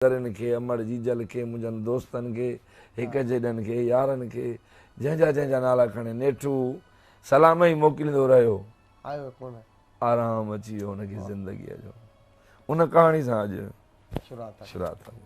दरनि खे अमड़ जीजल खे मुंहिंजनि दोस्तनि खे हिक जेॾनि खे यारनि खे जंहिंजा जंहिंजा नाला खणे नेठू सलाम ई मोकिलींदो रहियो आयो कोन आराम अची वियो हुनखे ज़िंदगीअ जो। उन कहाणी सां अॼु शुरूआत आहे।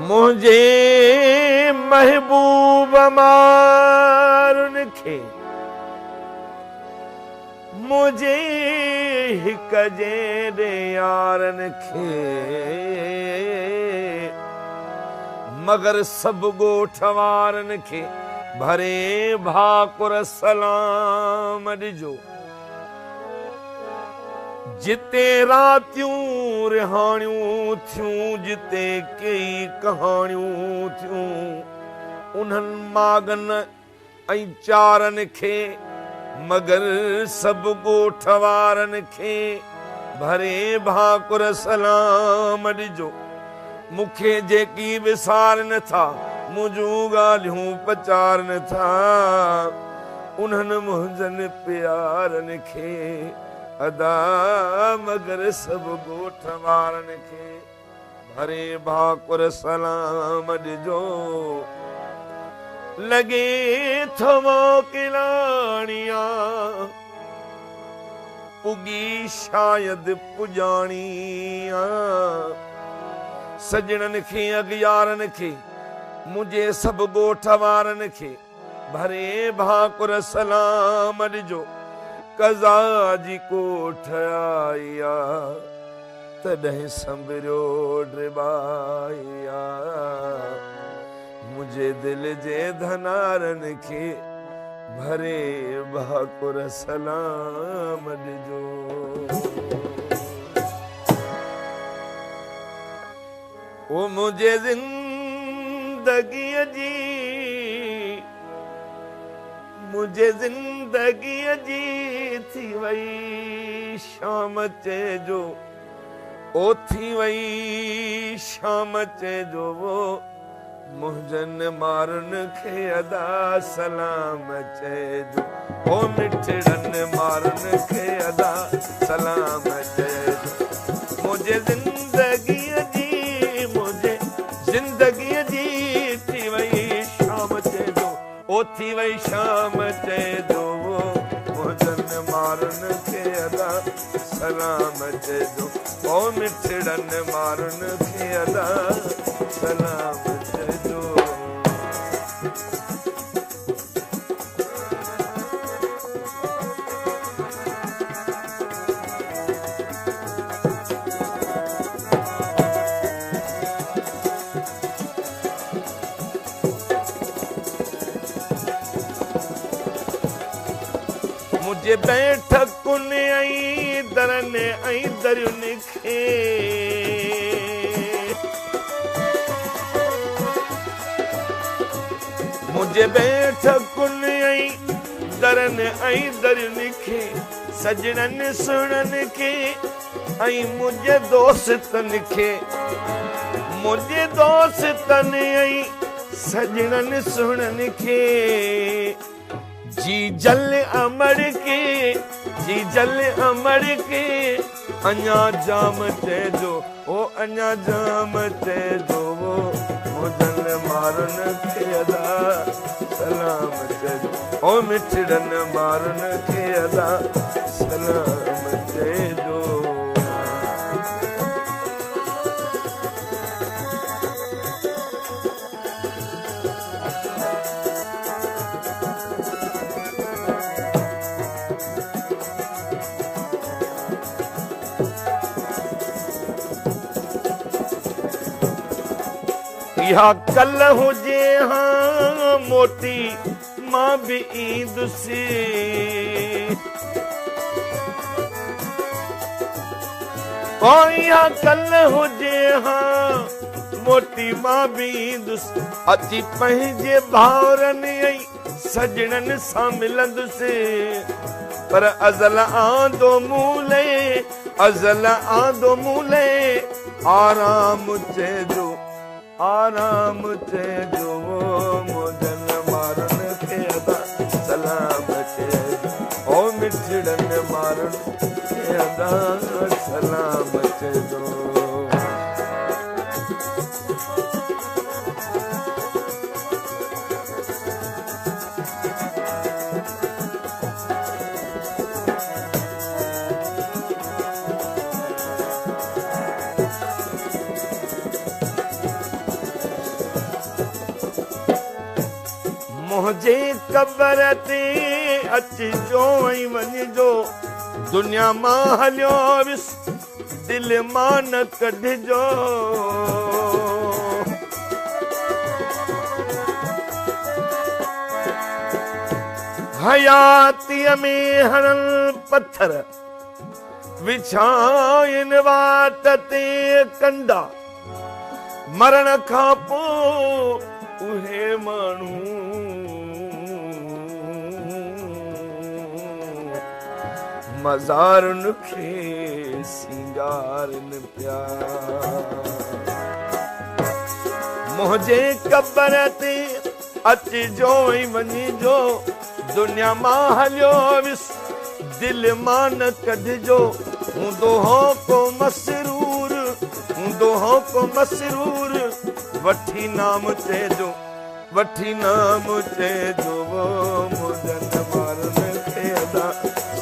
मुझे महबूब मारुन खे मुझे हिक जेड़े यारन खे मगर सब ॻोठ वारन खे भरे भाकुर सलाम ॾिजो। जिते रातियूं रिहाणियूं थियूं जिते कई कहाणियूं थियूं उन्हनि मागन ऐं चारनि खे मगर सभु ॻोठ वारनि खे भरे भाकुर सलाम ॾिजो। मूंखे जेकी विसारनि था मुंहिंजूं ॻाल्हियूं पचारनि था उन्हनि मुंहिंजनि प्यारनि खे अदा मगर सब ॻोठ वारनि खे भरे भाकुर सलाम ॾिजो। लॻे थो मोकिलाणिया पुगी शायदि पुॼाणिया सजणनि खे अॻियारनि खे मुंहिंजे सभु ॻोठ वारनि खे भरे भाकुर सलाम ॾिजो। कज़ा जी कोठ आया तॾहिं संभरियो ड्रिबाया मुझे दिल जे धनारनि खे भरे भाकुर सलाम ॾिजो। ओ मुझे ज़िंदगीअ जी मुझे ज़िंदगीअ जी थी वई शाम चइजो ओ थी वई शाम चइजो वो मुंहिंजनि मारुनि खे अदा सलाम चइजो। ओ मिठड़नि मारुनि खे अदा सलाम चइजो। मुंहिंजे ज़िंदगीअ जी थी वई शाम चइजो ओ थी वई शाम चइजो मुंहिंजनि मारुनि खे अदा सलाम चइजो। ओ मिठड़नि मारुनि खे अदा सलाम चइजो। मुझे बैठकुनि ऐं दरनि ऐं दरियुनि खे मुझे बैठकुनि ऐं दरनि ऐं दरियुनि खे सजणनि सुणनि खे ऐं मुंहिंजे दोस्तनि खे मुंहिंजे दोस्तनि ऐं सजणनि सुणनि खे जी जल अमड़ के अञा जाम चइजो ओ अञा जाम चइजो वो मुंहिंजनि मारुनि खे अदा सलाम चइजो। ओ मिठड़नि मारुनि खे अदा सलाम चइजो। इहा कल हुजे हाँ मोटी मां बि ईंदुसि ओ इहा कल हुजे हाँ मोटी मां बि ईंदुसि अची पंहिंजे भाउरनि ऐं सजणनि सां मिलंदुसि पर अज़ल आंदो मूले आराम चइजो मुजन मारनि खे अदा सलाम चइजो ओ मिठड़नि मारनि खे अदा सलाम चइजो मुंहिंजे क़बर ते अचिजो ऐं वञिजो दुनिया मां हलियो वियुसि दिलि मां न कढिजो हयातीअ में हणल पत्थर विछाइन वाट ते कंडा मरण खां पोइ उहे माण्हू मज़ारुनि खे सिंगारनि पिया मुंहिंजे क़बर ते अचिजो ऐं वञिजो दुनिया मां हलियो वियुसि दिलि मां न कढिजो हूंदो हो को मसरूर वठी नाम चइजो मुजन मारनि खे अदा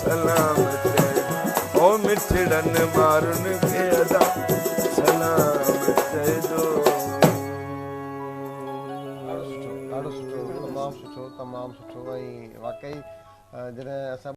सलाम चइजो ओ मिठड़नि मारनि खे अदा सलाम चइजो ॾाढो सुठो तमामु सुठो ऐं वाकई जॾहिं असां